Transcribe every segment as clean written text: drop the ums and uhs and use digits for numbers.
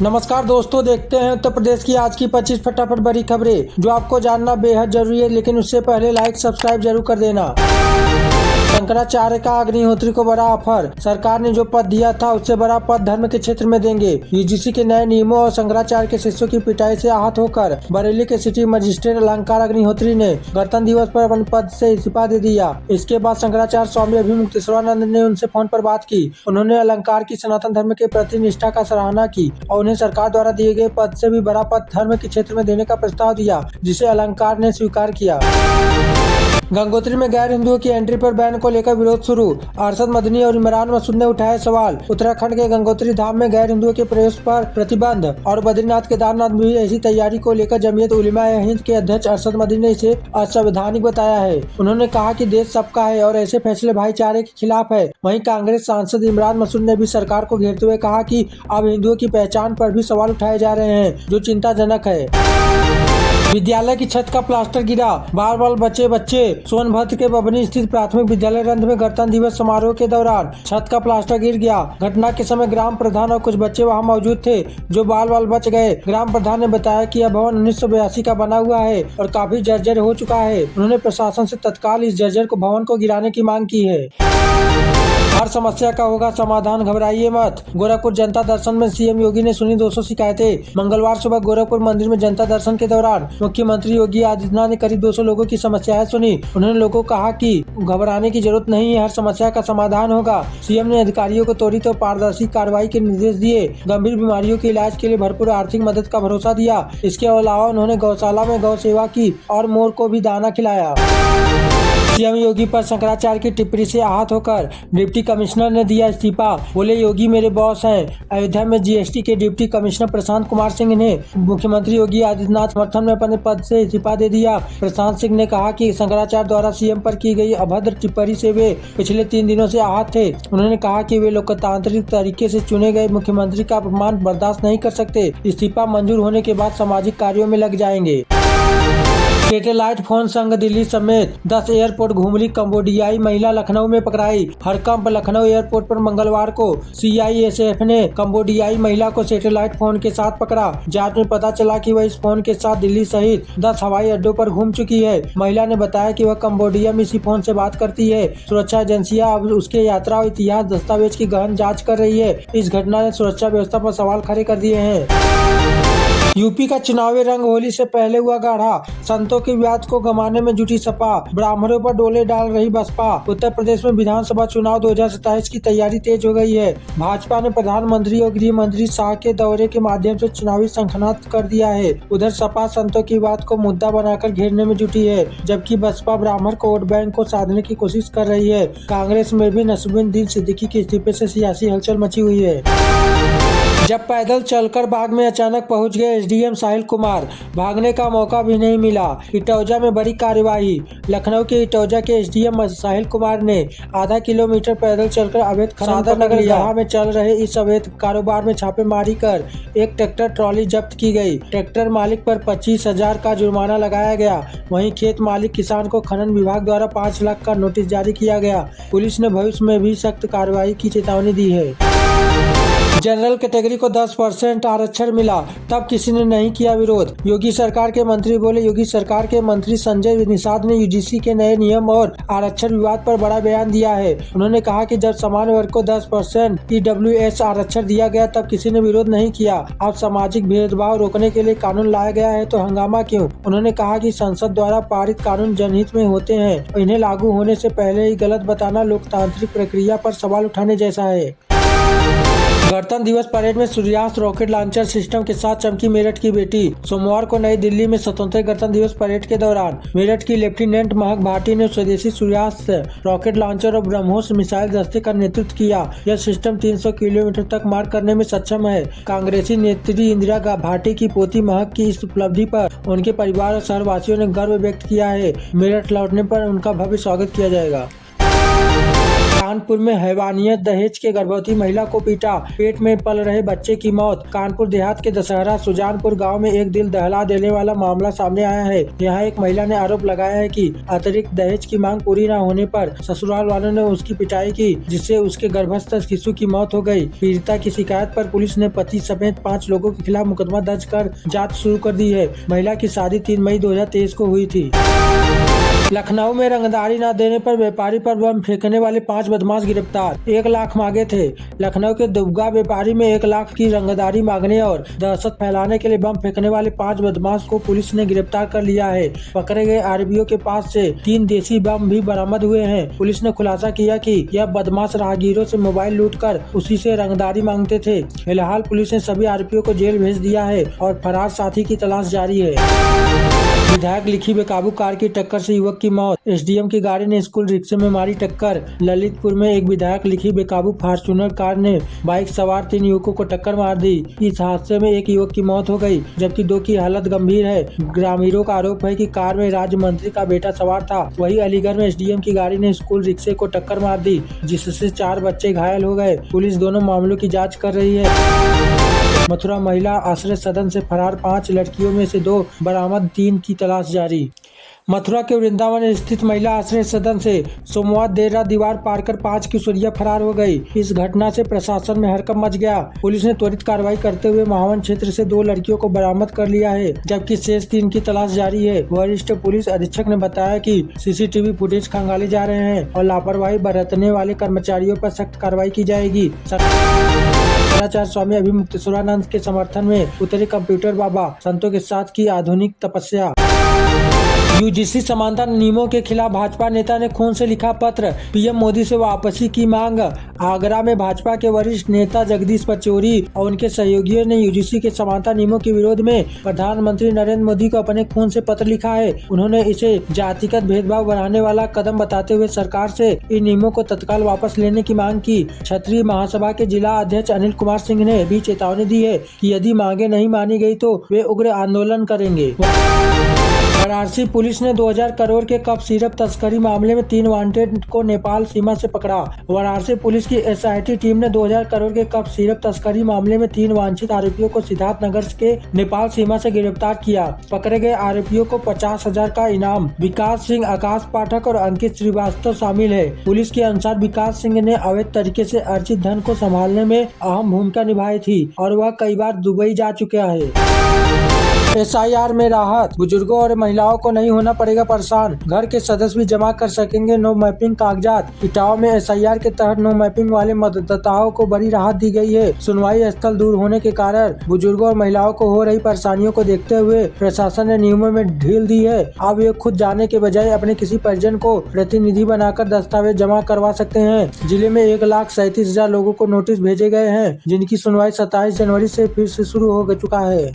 नमस्कार दोस्तों, देखते हैं उत्तर प्रदेश की आज की 25 फटाफट बड़ी खबरें जो आपको जानना बेहद जरूरी है, लेकिन उससे पहले लाइक सब्सक्राइब जरूर कर देना। शंकराचार्य का अग्निहोत्री को बड़ा ऑफर, सरकार ने जो पद दिया था उससे बड़ा पद धर्म के क्षेत्र में देंगे। यूजीसी के नए नियमों और शंकराचार्य के शिष्यों की पिटाई से आहत होकर बरेली के सिटी मजिस्ट्रेट अलंकार अग्निहोत्री ने गणतंत्र दिवस पर अपने पद से इस्तीफा दे दिया। इसके बाद शंकराचार्य स्वामी अभिमुक्तेश्वरानंद ने उनसे फोन पर बात की। उन्होंने अलंकार की सनातन धर्म के प्रति निष्ठा का सराहना की और उन्हें सरकार द्वारा दिए गए पद से भी बड़ा पद धर्म के क्षेत्र में देने का प्रस्ताव दिया, जिसे अलंकार ने स्वीकार किया। गंगोत्री में गैर हिंदुओं की एंट्री पर बैन को लेकर विरोध शुरू, अरशद मदनी और इमरान मसूद ने उठाए सवाल। उत्तराखंड के गंगोत्री धाम में गैर हिंदुओं के प्रवेश पर प्रतिबंध और बद्रीनाथ केदारनाथ में भी ऐसी तैयारी को लेकर जमीयत उलमा-ए-हिंद के अध्यक्ष अरशद मदनी ने इसे असंवैधानिक बताया है। उन्होंने कहा कि देश सबका है और ऐसे फैसले भाईचारे के खिलाफ है। वहीं कांग्रेस सांसद इमरान मसूद ने भी सरकार को घेरते हुए कहा कि अब हिंदुओं की पहचान पर भी सवाल उठाए जा रहे हैं, जो चिंताजनक है। विद्यालय की छत का प्लास्टर गिरा, बाल बच्चे सोनभद्र के बबनी स्थित प्राथमिक विद्यालय रंध में गणतंत्र दिवस समारोह के दौरान छत का प्लास्टर गिर गया। घटना के समय ग्राम प्रधान और कुछ बच्चे वहां मौजूद थे, जो बाल बच गए। ग्राम प्रधान ने बताया कि यह भवन 1982 का बना हुआ है और काफी जर्जर हो चुका है। उन्होंने प्रशासन से तत्काल इस जर्जर को भवन को गिराने की मांग की है। हर समस्या का होगा समाधान, घबराइए मत। गोरखपुर जनता दर्शन में सीएम योगी ने सुनी 200 शिकायतें। मंगलवार सुबह गोरखपुर मंदिर में जनता दर्शन के दौरान मुख्यमंत्री योगी आदित्यनाथ ने करीब 200 लोगों की समस्याएं सुनी। उन्होंने लोगों को कहा कि घबराने की जरूरत नहीं है, हर समस्या का समाधान होगा। सीएम ने अधिकारियों को त्वरित और पारदर्शी कार्रवाई के निर्देश दिए। गंभीर बीमारियों के इलाज के लिए भरपूर आर्थिक मदद का भरोसा दिया। इसके अलावा उन्होंने गौशाला में गौ सेवा की और मोर को भी दाना खिलाया। सीएम योगी पर शंकराचार्य की टिप्पणी से आहत होकर डिप्टी कमिश्नर ने दिया इस्तीफा। बोले, योगी मेरे बॉस हैं। अयोध्या में जीएसटी के डिप्टी कमिश्नर प्रशांत कुमार सिंह ने मुख्यमंत्री योगी आदित्यनाथ समर्थन में अपने पद से इस्तीफा दे दिया। प्रशांत सिंह ने कहा कि शंकराचार्य द्वारा सीएम पर की गई अभद्र टिप्पणी से वे पिछले 3 दिनों से आहत थे। उन्होंने कहा कि वे लोकतांत्रिक तरीके से चुने गए मुख्यमंत्री का अपमान बर्दाश्त नहीं कर सकते। इस्तीफा मंजूर होने के बाद सामाजिक कार्यों में लग जाएंगे। सैटेलाइट फोन संघ दिल्ली समेत 10 एयरपोर्ट घूमली कंबोडियाई महिला लखनऊ में पकड़ाई। हरकंप लखनऊ एयरपोर्ट पर मंगलवार को सीआईएसएफ ने कंबोडियाई महिला को सैटेलाइट फोन के साथ पकड़ा। जांच में पता चला कि वह इस फोन के साथ दिल्ली सहित 10 हवाई अड्डों पर घूम चुकी है। महिला ने बताया कि वह कंबोडिया में इसी फोन से बात करती है। सुरक्षा एजेंसियां अब उसके यात्रा और इतिहास दस्तावेज की गहन जाँच कर रही है। इस घटना ने सुरक्षा व्यवस्था पर सवाल खड़े कर दिए हैं। यूपी का चुनावी रंग होली से पहले हुआ गाढ़ा, संतों के विवाद को गंवाने में जुटी सपा, ब्राह्मणों पर डोले डाल रही बसपा। उत्तर प्रदेश में विधानसभा चुनाव 2027 की तैयारी तेज हो गई है। भाजपा ने प्रधानमंत्री और गृह मंत्री शाह के दौरे के माध्यम से चुनावी शंखनाद कर दिया है। उधर सपा संतों के विवाद को मुद्दा बनाकर घेरने में जुटी है, जबकि बसपा ब्राह्मण को वोट बैंक को साधने की कोशिश कर रही है। कांग्रेस में भी नसीरुद्दीन सिद्दीकी के इस्तीफे से सियासी हलचल मची हुई है। जब पैदल चलकर बाग में अचानक पहुंच गए एसडीएम साहिल कुमार, भागने का मौका भी नहीं मिला। इटौजा में बड़ी कार्यवाही, लखनऊ के इटौजा के एसडीएम साहिल कुमार ने आधा किलोमीटर पैदल चलकर अवैध खनन नगर यहाँ में चल रहे इस अवैध कारोबार में छापेमारी कर एक ट्रैक्टर ट्रॉली जब्त की गई। ट्रैक्टर मालिक पर 25,000 का जुर्माना लगाया गया। वहीं खेत मालिक किसान को खनन विभाग द्वारा 5 लाख का नोटिस जारी किया गया। पुलिस ने भविष्य में भी सख्त कार्रवाई की चेतावनी दी है। जनरल कैटेगरी को 10% आरक्षण मिला, तब किसी ने नहीं किया विरोध। योगी सरकार के मंत्री बोले। योगी सरकार के मंत्री संजय निषाद ने यूजीसी के नए नियम और आरक्षण विवाद पर बड़ा बयान दिया है। उन्होंने कहा कि जब सामान्य वर्ग को 10% ईडब्ल्यूएस आरक्षण दिया गया तब किसी ने विरोध नहीं किया। अब सामाजिक भेदभाव रोकने के लिए कानून लाया गया है तो हंगामा क्यों। उन्होंने कहा कि संसद द्वारा पारित कानून जनहित में होते हैं, इन्हें लागू होने से पहले ही गलत बताना लोकतांत्रिक प्रक्रिया पर सवाल उठाने जैसा है। गणतंत्र दिवस परेड में सूर्यास्त रॉकेट लॉन्चर सिस्टम के साथ चमकी मेरठ की बेटी। सोमवार को नई दिल्ली में स्वतंत्रता गणतंत्र दिवस परेड के दौरान मेरठ की लेफ्टिनेंट महक भाटी ने स्वदेशी सूर्यास्त रॉकेट लॉन्चर और ब्रह्मोस मिसाइल दस्ते का नेतृत्व किया। यह सिस्टम 300 किलोमीटर तक मार करने में सक्षम है। कांग्रेसी नेत्री इंदिरा भाटी की पोती महक की इस उपलब्धि पर उनके परिवार और शहरवासियों ने गर्व व्यक्त किया है। मेरठ लौटने पर उनका भव्य स्वागत किया जाएगा। कानपुर में हैवानियत, दहेज के गर्भवती महिला को पीटा, पेट में पल रहे बच्चे की मौत। कानपुर देहात के दशहरा सुजानपुर गांव में एक दिल दहला देने वाला मामला सामने आया है। यहां एक महिला ने आरोप लगाया है कि अतिरिक्त दहेज की मांग पूरी न होने पर ससुराल वालों ने उसकी पिटाई की, जिससे उसके गर्भस्थ शिशु की मौत हो गई। पीड़िता की शिकायत पर पुलिस ने पति समेत 5 लोगों के खिलाफ मुकदमा दर्ज कर जाँच शुरू कर दी है। महिला की शादी 3 मई 2023 को हुई थी। लखनऊ में रंगदारी न देने पर व्यापारी पर बम फेंकने वाले 5 बदमाश गिरफ्तार। 1 लाख मांगे थे। लखनऊ के दुबगा व्यापारी में 1 लाख की रंगदारी मांगने और दहशत फैलाने के लिए बम फेंकने वाले 5 बदमाश को पुलिस ने गिरफ्तार कर लिया है। पकड़े गए आरोपियों के पास से 3 देसी बम भी बरामद हुए हैं। पुलिस ने खुलासा किया कि यह बदमाश राहगीरों से मोबाइल लूटकर उसी से रंगदारी मांगते थे। फिलहाल पुलिस ने सभी आरोपियों को जेल भेज दिया है और फरार साथी की तलाश जारी है। विधायक लिखी बेकाबू कार की टक्कर से युवक की मौत। एसडीएम की गाड़ी ने स्कूल रिक्शे में मारी टक्कर। ललितपुर में एक विधायक लिखी बेकाबू फॉर्च्यूनर कार ने बाइक सवार 3 युवकों को टक्कर मार दी। इस हादसे में एक युवक की मौत हो गई, जबकि 2 की हालत गंभीर है। ग्रामीणों का आरोप है कि कार में राज्य मंत्री का बेटा सवार था। वहीं अलीगढ़ में एसडीएम की गाड़ी ने स्कूल रिक्शे को टक्कर मार दी, जिससे 4 बच्चे घायल हो गए। पुलिस दोनों मामलों की जाँच कर रही है। मथुरा महिला आश्रय सदन से फरार 5 लड़कियों में से 2 बरामद, 3 की तलाश जारी। मथुरा के वृंदावन स्थित महिला आश्रय सदन से सोमवार देर रात दीवार पार कर 5 किशोरियां फरार हो गई। इस घटना से प्रशासन में हड़कंप मच गया। पुलिस ने त्वरित कार्रवाई करते हुए महावन क्षेत्र से 2 लड़कियों को बरामद कर लिया है, जबकि शेष 3 की तलाश जारी है। वरिष्ठ पुलिस अधीक्षक ने बताया कि सीसीटीवी फुटेज खंगाले जा रहे हैं और लापरवाही बरतने वाले कर्मचारियों पर सख्त कार्रवाई की जाएगी। आचार्य स्वामी अभिमुक्तेश्वरानंद के समर्थन में उतरे कंप्यूटर बाबा, संतों के साथ की आधुनिक तपस्या। यूजीसी समानता नियमों के खिलाफ भाजपा नेता ने खून से लिखा पत्र, पीएम मोदी से वापसी की मांग। आगरा में भाजपा के वरिष्ठ नेता जगदीश पचौरी और उनके सहयोगियों ने यूजीसी के समानता नियमों के विरोध में प्रधानमंत्री नरेंद्र मोदी को अपने खून से पत्र लिखा है। उन्होंने इसे जातिगत भेदभाव बढ़ाने वाला कदम बताते हुए सरकार से इन नियमों को तत्काल वापस लेने की मांग की। क्षत्रिय महासभा के जिला अध्यक्ष अनिल कुमार सिंह ने भी चेतावनी दी है कि यदि मांगे नहीं मानी गई तो वे उग्र आंदोलन करेंगे। वाराणसी पुलिस ने 2000 करोड़ के कप सिरप तस्करी मामले में 3 वांटेड को नेपाल सीमा से पकड़ा। वाराणसी पुलिस की एसआईटी टीम ने 2000 करोड़ के कप सिरप तस्करी मामले में 3 वांछित आरोपियों को सिद्धार्थनगर के नेपाल सीमा से गिरफ्तार किया। पकड़े गए आरोपियों को 50,000 का इनाम। विकास सिंह, आकाश पाठक और अंकित श्रीवास्तव शामिल है। पुलिस के अनुसार विकास सिंह ने अवैध तरीके से अर्जित धन को संभालने में अहम भूमिका निभाई थी और वह कई बार दुबई जा चुका है। एसआईआर में राहत, बुजुर्गों और महिलाओं को नहीं होना पड़ेगा परेशान। घर के सदस्य भी जमा कर सकेंगे नो मैपिंग कागजात। इटावा में एसआईआर के तहत नो मैपिंग वाले मतदाताओं को बड़ी राहत दी गई है। सुनवाई स्थल दूर होने के कारण बुजुर्गों और महिलाओं को हो रही परेशानियों को देखते हुए प्रशासन ने नियमों में ढील दी है। अब वे खुद जाने के बजाय अपने किसी परिजन को प्रतिनिधि बनाकर दस्तावेज जमा करवा सकते हैं। जिले में 1,37,000 लोगों को नोटिस भेजे गए हैं, जिनकी सुनवाई 27 जनवरी से फिर से शुरू हो चुका है।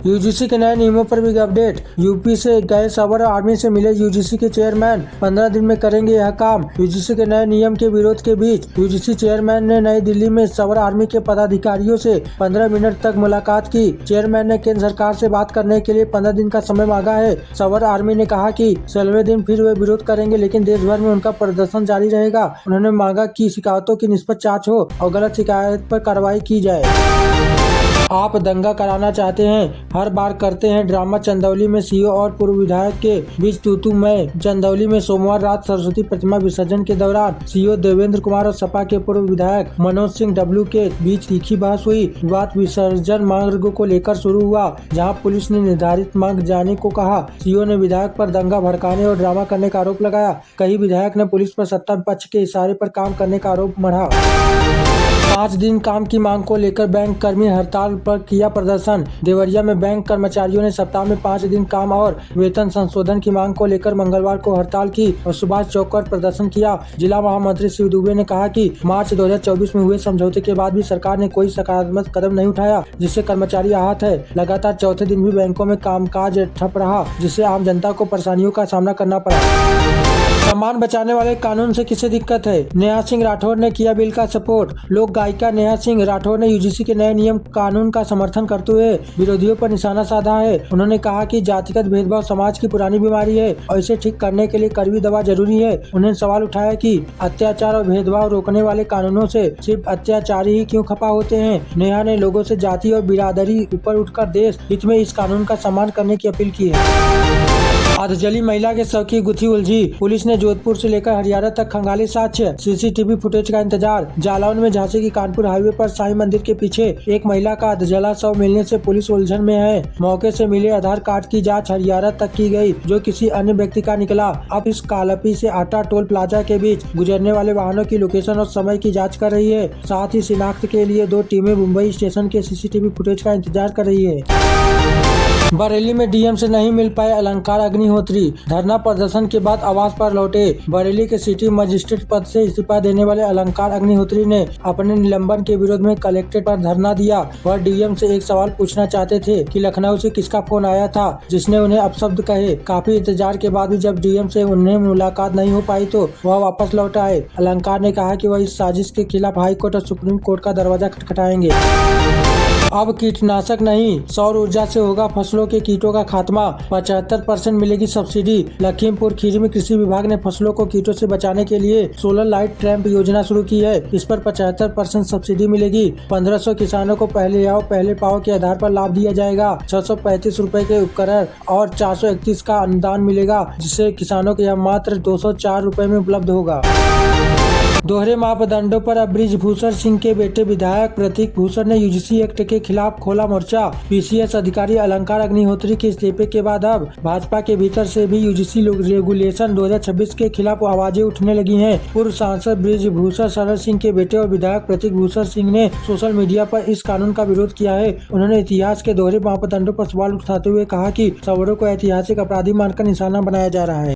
यूजीसी के नए नियमों पर बिग अपडेट। यूपी से गए सबर आर्मी से मिले यूजीसी के चेयरमैन 15 दिन में करेंगे यह काम। यूजीसी के नए नियम के विरोध के बीच यूजीसी चेयरमैन ने नई दिल्ली में सबर आर्मी के पदाधिकारियों से 15 मिनट तक मुलाकात की। चेयरमैन ने केंद्र सरकार से बात करने के लिए 15 दिन का समय मांगा है। सबर आर्मी ने कहा कि 16वें दिन फिर वे विरोध करेंगे, लेकिन देश भर में उनका प्रदर्शन जारी रहेगा। उन्होंने मांगा कि शिकायतों की निष्पक्ष जांच हो और गलत शिकायत पर कार्रवाई की जाए। आप दंगा कराना चाहते हैं, हर बार करते हैं ड्रामा। चंदौली में सीओ और पूर्व विधायक के बीच तू मैं। चंदौली में सोमवार रात सरस्वती प्रतिमा विसर्जन के दौरान सीओ देवेंद्र कुमार और सपा के पूर्व विधायक मनोज सिंह डब्लू के बीच तीखी बहस हुई। विवाद विसर्जन मार्ग को लेकर शुरू हुआ, जहां पुलिस ने निर्धारित मार्ग जाने को कहा। सीओ ने विधायक पर दंगा भड़काने और ड्रामा करने का आरोप लगाया। कई विधायक ने पुलिस पर सत्ता पक्ष के इशारे पर काम करने का आरोप मढ़ा। 5 दिन काम की मांग को लेकर बैंक कर्मी हड़ताल पर किया प्रदर्शन। देवरिया में बैंक कर्मचारियों ने सप्ताह में 5 दिन काम और वेतन संशोधन की मांग को लेकर मंगलवार को हड़ताल की और सुभाष चौक पर प्रदर्शन किया। जिला महामंत्री शिव दुबे ने कहा कि मार्च 2024 में हुए समझौते के बाद भी सरकार ने कोई सकारात्मक कदम नहीं उठाया, जिससे कर्मचारी आहत है। लगातार चौथे दिन भी बैंकों में कामकाज ठप रहा, जिससे आम जनता को परेशानियों का सामना करना पड़ा। सम्मान बचाने वाले कानून से किसे दिक्कत है? नेहा सिंह राठौर ने किया बिल का सपोर्ट। लोक गायिका नेहा सिंह राठौर ने यूजीसी के नए नियम कानून का समर्थन करते हुए विरोधियों पर निशाना साधा है। उन्होंने कहा कि जातिगत भेदभाव समाज की पुरानी बीमारी है और इसे ठीक करने के लिए कड़वी दवा जरूरी है। उन्होंने सवाल उठाया कि अत्याचार और भेदभाव रोकने वाले कानूनों से सिर्फ अत्याचारी ही क्यों खफा होते हैं। नेहा ने लोगों से जाति और बिरादरी ऊपर उठकर देश हित में इस कानून का सम्मान करने की अपील की है। अर्धजली महिला के शव की गुत्थी उलझी। पुलिस ने जोधपुर से लेकर हरियाणा तक खंगाली साक्ष्य, सीसीटीवी फुटेज का इंतजार। जालौन में झांसी की कानपुर हाईवे पर साईं मंदिर के पीछे एक महिला का अर्धजला शव मिलने से पुलिस उलझन में है। मौके से मिले आधार कार्ड की जांच हरियाणा तक की गई, जो किसी अन्य व्यक्ति का निकला। अब इस कालपी से आटा टोल प्लाजा के बीच गुजरने वाले वाहनों की लोकेशन और समय की जाँच कर रही है। साथ ही शिनाख्त के लिए 2 टीमें मुंबई स्टेशन के सीसीटीवी फुटेज का इंतजार कर रही है। बरेली में डीएम से नहीं मिल पाए अलंकार अग्निहोत्री। धरना प्रदर्शन के बाद आवास पर लौटे। बरेली के सिटी मजिस्ट्रेट पद से इस्तीफा देने वाले अलंकार अग्निहोत्री ने अपने निलंबन के विरोध में कलेक्ट्रेट पर धरना दिया। वह डीएम से एक सवाल पूछना चाहते थे कि लखनऊ से किसका फोन आया था जिसने उन्हें अपशब्द कहे। काफी इंतजार के बाद भी जब डीएम से उन्हें मुलाकात नहीं हो पाई तो वह वापस लौट आए। अलंकार ने कहा कि वह इस साजिश के खिलाफ हाई कोर्ट और सुप्रीम कोर्ट का दरवाजा खटखटाएंगे। अब कीटनाशक नहीं, सौर ऊर्जा से होगा फसलों के कीटों का खात्मा। 75% मिलेगी सब्सिडी। लखीमपुर खीरी में कृषि विभाग ने फसलों को कीटों से बचाने के लिए सोलर लाइट ट्रैप योजना शुरू की है। इस पर 75% सब्सिडी मिलेगी। 1500 किसानों को पहले आओ पहले पाओ के आधार पर लाभ दिया जाएगा। 635 रुपए के उपकरण और 431 का अनुदान मिलेगा, जिससे किसानों को यह मात्र 204 रुपए में उपलब्ध होगा। दोहरे मापदंडों पर अब बृजभूषण सिंह के बेटे विधायक प्रतीक भूषण ने यूजीसी एक्ट के खिलाफ खोला मोर्चा। पीसीएस अधिकारी अलंकार अग्निहोत्री के इस्तीफे के बाद अब भाजपा के भीतर से भी यूजीसी रेगुलेशन 2026 के खिलाफ आवाजें उठने लगी हैं। पूर्व सांसद बृजभूषण शरण सिंह के बेटे और विधायक प्रतीक भूषण सिंह ने सोशल मीडिया पर इस कानून का विरोध किया है। उन्होंने इतिहास के दोहरे मापदंडों पर सवाल उठाते हुए कहा कि सवर्णों को ऐतिहासिक अपराधी मानकर निशाना बनाया जा रहा है।